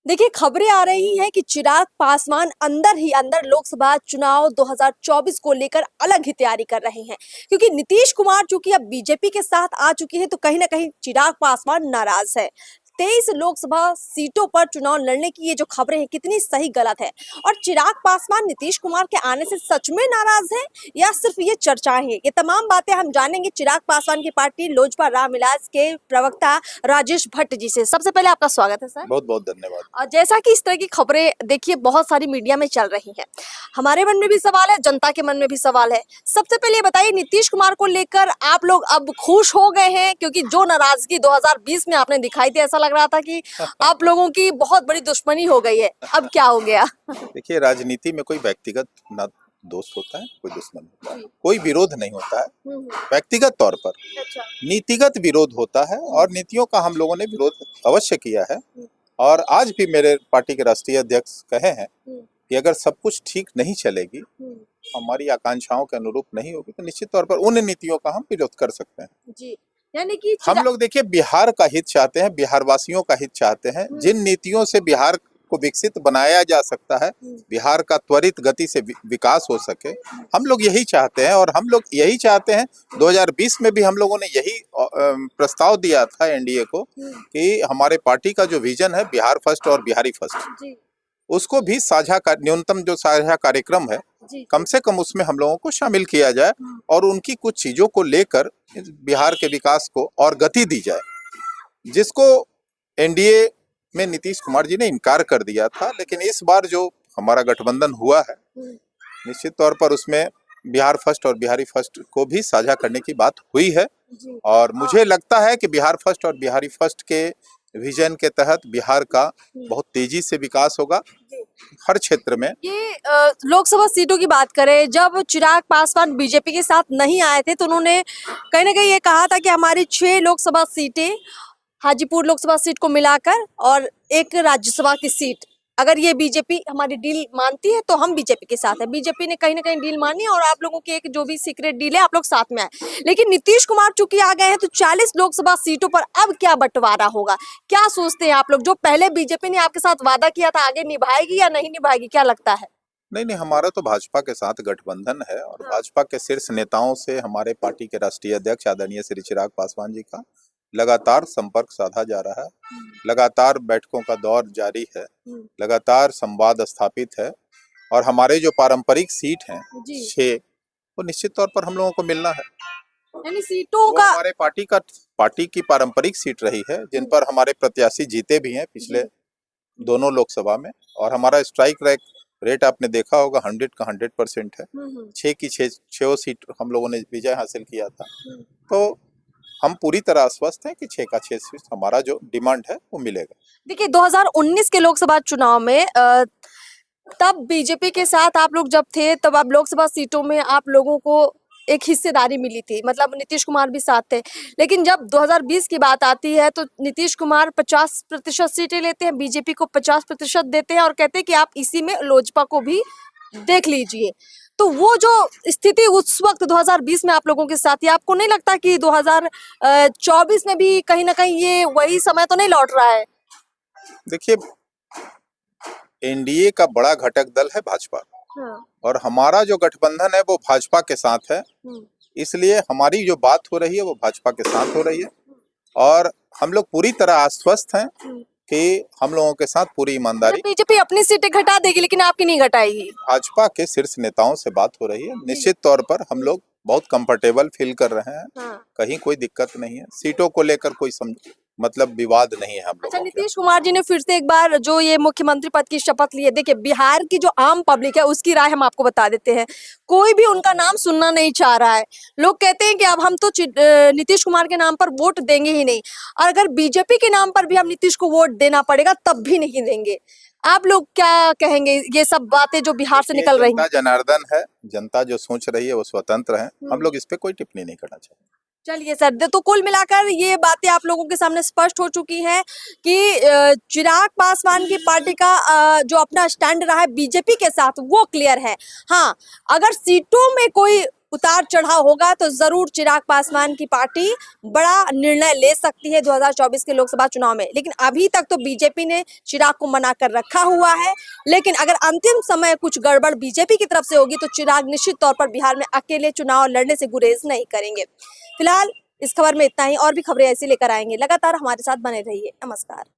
देखिए खबरें आ रही हैं कि चिराग पासवान अंदर ही अंदर लोकसभा चुनाव 2024 को लेकर अलग ही तैयारी कर रहे हैं क्योंकि नीतीश कुमार चूंकि अब बीजेपी के साथ आ चुकी है तो कहीं ना कहीं चिराग पासवान नाराज है। 23 लोकसभा सीटों पर चुनाव लड़ने की ये जो खबरें हैं कितनी सही गलत है और चिराग पासवान नीतीश कुमार के आने से सच में नाराज है या सिर्फ ये चर्चाएं हैं, ये तमाम बातें हम जानेंगे चिराग पासवान की पार्टी लोजपा रामविलास के प्रवक्ता राजेश भट्ट जी से। सबसे पहले आपका स्वागत है सर। बहुत बहुत धन्यवाद। और जैसा कि इस तरह की खबरें देखिए बहुत सारी मीडिया में चल रही हैं, हमारे मन में भी सवाल है, जनता के मन में भी सवाल है। सबसे पहले ये बताइए नीतीश कुमार को लेकर आप लोग अब खुश हो गए हैं क्योंकि जो नाराजगी 2020 में आपने दिखाई थी ऐसा लग रहा था कि आप लोगों की बहुत बड़ी दुश्मनी हो गई है, अब क्या हो गया? देखिए, राजनीति में कोई व्यक्तिगत ना दोस्त होता है, कोई दुश्मन होता है, कोई विरोध नहीं होता है व्यक्तिगत तौर पर। अच्छा। नीतिगत विरोध होता है और नीतियों का हम लोगों ने विरोध अवश्य किया है। और आज भी मेरे पार्टी के राष्ट्रीय अध्यक्ष कहे हैं कि अगर सब कुछ ठीक नहीं चलेगी, हमारी आकांक्षाओं के अनुरूप नहीं होगी, तो निश्चित तौर पर उन नीतियों का हम विरोध कर सकते हैं जी। यानी कि हम लोग देखिए बिहार का हित चाहते हैं, बिहार वासियों का हित चाहते हैं। जिन नीतियों से बिहार को विकसित बनाया जा सकता है, बिहार का त्वरित गति से विकास हो सके, हम लोग यही चाहते हैं। और हम लोग यही चाहते हैं, 2020 में भी हम लोगों ने यही प्रस्ताव दिया था एनडीए को कि हमारे पार्टी का जो विजन है बिहार फर्स्ट और बिहारी फर्स्ट, उसको भी साझा न्यूनतम जो साझा कार्यक्रम है कम से कम उसमें हम लोगों को शामिल किया जाए और उनकी कुछ चीजों को लेकर बिहार के विकास को और गति दी जाए, जिसको एनडीए में नीतीश कुमार जी ने इनकार कर दिया था। लेकिन इस बार जो हमारा गठबंधन हुआ है, निश्चित तौर पर उसमें बिहार फर्स्ट और बिहारी फर्स्ट को भी साझा करने की बात हुई है। और मुझे लगता है कि बिहार फर्स्ट और बिहारी फर्स्ट के विजन के तहत बिहार का बहुत तेजी से विकास होगा हर क्षेत्र में। ये लोकसभा सीटों की बात करें, जब चिराग पासवान बीजेपी के साथ नहीं आए थे तो उन्होंने कहीं ना कहीं ये कहा था कि हमारी 6 लोकसभा सीटें हाजीपुर लोकसभा सीट को मिलाकर और एक राज्यसभा की सीट, अगर ये बीजेपी हमारी डील मानती है तो हम बीजेपी के साथ है। बीजेपी ने कहीं ना कहीं डील मानी और आप लोगों की एक जो भी सीक्रेट डील है आप लोग साथ में आए। लेकिन नीतीश कुमार चूंकि आ गए हैं तो 40 लोकसभा सीटों पर अब क्या बंटवारा होगा, क्या सोचते हैं आप लोग? जो पहले बीजेपी ने आपके साथ वादा किया था आगे निभाएगी या नहीं निभाएगी, क्या लगता है? नहीं नहीं, हमारा तो भाजपा के साथ गठबंधन है और भाजपा के शीर्ष नेताओं से हमारे पार्टी के राष्ट्रीय अध्यक्ष आदरणीय श्री चिराग पासवान जी का लगातार संपर्क साधा जा रहा है, लगातार बैठकों का दौर जारी है, लगातार संवाद स्थापित है। और हमारे जो पारंपरिक सीट हैं 6, वो निश्चित तौर पर हम लोगों को मिलना है। यानी सीटों का हमारे पार्टी की पारंपरिक सीट रही है जिन पर हमारे प्रत्याशी जीते भी हैं पिछले दोनों लोकसभा में। और हमारा स्ट्राइक रेट आपने देखा होगा 100 का 100% है। 6 की 6 सीट हम लोगों ने विजय हासिल किया था। तो हम पूरी तरह आश्वस्त हैं कि 6 का 6 सीट हमारा जो डिमांड है वो मिलेगा। देखिए 2019 के लोकसभा चुनाव में तब बीजेपी के साथ आप लोग जब थे तब आप लोकसभा सीटों में आप लोगों को एक हिस्सेदारी मिली थी, मतलब नीतीश कुमार भी साथ थे। लेकिन जब 2020 की बात आती है तो नीतीश कुमार 50% सीटें लेते हैं, बीजेपी को 50% देते हैं और कहते हैं कि आप इसी में लोजपा को भी देख लीजिए। तो वो जो स्थिति उस वक्त 2020 में आप लोगों के साथ, ये आपको नहीं लगता कि 2024 में भी कहीं ना कहीं ये वही समय तो नहीं लौट रहा है? देखिए, एनडीए का बड़ा घटक दल है भाजपा। और हमारा जो गठबंधन है वो भाजपा के साथ है, इसलिए हमारी जो बात हो रही है वो भाजपा के साथ हो रही है। और हम लोग पूरी तरह आश्वस्त हैं कि हम लोगों के साथ पूरी ईमानदारी। बीजेपी अपनी सीटें घटा देगी लेकिन आपकी नहीं घटाएगी। भाजपा के शीर्ष नेताओं से बात हो रही है, निश्चित तौर पर हम लोग बहुत कंफर्टेबल फील कर रहे हैं। कहीं कोई दिक्कत नहीं है, सीटों को लेकर कोई मतलब विवाद नहीं है हम लोग। अच्छा, नीतीश कुमार जी ने फिर से एक बार जो ये मुख्यमंत्री पद की शपथ ली है, देखिए बिहार की जो आम पब्लिक है उसकी राय हम आपको बता देते हैं, कोई भी उनका नाम सुनना नहीं चाह रहा है। लोग कहते हैं कि अब हम तो नीतीश कुमार के नाम पर वोट देंगे ही नहीं, और अगर बीजेपी के नाम पर भी हम नीतीश को वोट देना पड़ेगा तब भी नहीं देंगे। आप लोग क्या कहेंगे ये सब बातें जो बिहार से निकल रही है? जनार्दन है, जनता जो सोच रही है वो स्वतंत्र है, हम लोग इस पे कोई टिप्पणी नहीं करना चाहते। चलिए सर, तो कुल मिलाकर ये बातें आप लोगों के सामने स्पष्ट हो चुकी हैं कि चिराग पासवान की पार्टी का जो अपना स्टैंड रहा है बीजेपी के साथ वो क्लियर है। हाँ, अगर सीटों में कोई उतार चढ़ाव होगा तो जरूर चिराग पासवान की पार्टी बड़ा निर्णय ले सकती है 2024 के लोकसभा चुनाव में। लेकिन अभी तक तो बीजेपी ने चिराग को मना कर रखा हुआ है, लेकिन अगर अंतिम समय कुछ गड़बड़ बीजेपी की तरफ से होगी तो चिराग निश्चित तौर पर बिहार में अकेले चुनाव लड़ने से गुरेज नहीं करेंगे। फिलहाल इस खबर में इतना ही, और भी खबरें ऐसी लेकर आएंगे। लगातार हमारे साथ बने रहिए। नमस्कार।